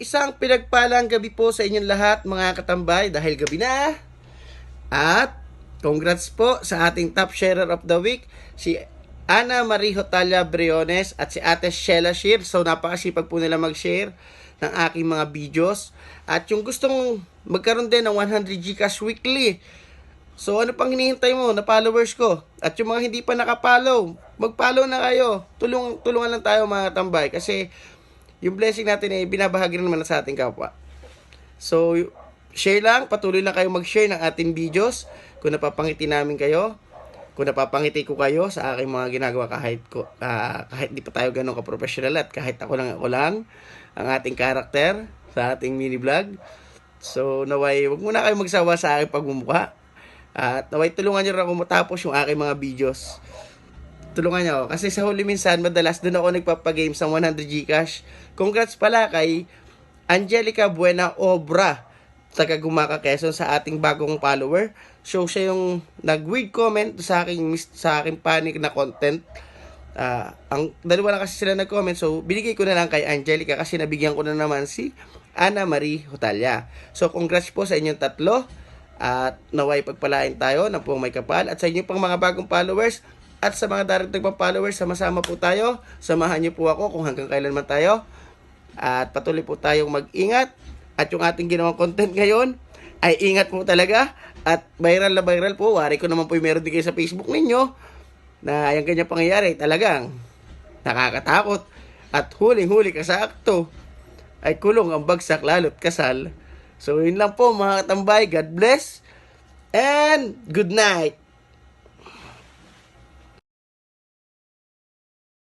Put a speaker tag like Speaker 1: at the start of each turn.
Speaker 1: Isang pinagpalang gabi po sa inyong lahat mga katambay dahil gabi na. At congrats po sa ating top sharer of the week, si Ana Marie Hotalia Briones at si Ate Sheila Shear. So napakasipag po nila mag-share ng aking mga videos. At yung gustong magkaroon din ng 100 Gcash weekly, so ano pang hinihintay mo na followers ko? At yung mga hindi pa nakapollow, mag-follow na kayo. Tulungan lang tayo mga tambay kasi yung blessing natin ay binabahagi rin naman sa ating kapwa. So, share lang, patuloy lang kayo mag-share ng ating videos. Kung napapangiti namin kayo, kung napapangiti ko kayo sa aking mga ginagawa kahit di pa tayo ganun ka-professional at kahit ako lang ang ating karakter sa ating mini vlog. So, naway, wag muna kayo magsawa sa aking pagmumukha. At naway tulungan nyo rin ako matapos yung aking mga videos. Tulungan nyo ako. Kasi sa huli minsan, madalas doon ako nagpapagame sa 100 Gcash. Congrats pala kay Angelica Buena Obra, taga Gumaka, Quezon, sa ating bagong follower. So, siya yung nag-weird comment sa aking panic na content. Ang dalawa lang kasi sila nag-comment. So, binigay ko na lang kay Angelica kasi nabigyan ko na naman si Ana Marie Hotalia. So, congrats po sa inyong tatlo. At naway pagpalain tayo ng pong may kapal. At sa inyo pang mga bagong followers at sa mga darating pang followers, sama-sama po tayo. Samahan niyo po ako kung hanggang kailan man tayo. At patuloy po tayong mag-ingat. At yung ating ginawang content ngayon ay ingat po talaga. At viral na viral po. Wari ko naman po yung meron din kayo sa Facebook ninyo na yung ganyan pangyayari talagang nakakatakot. At huling-huli kasakto ay kulong ang bagsak lalo't kasal. So yun lang po mga katambay. God bless and good night.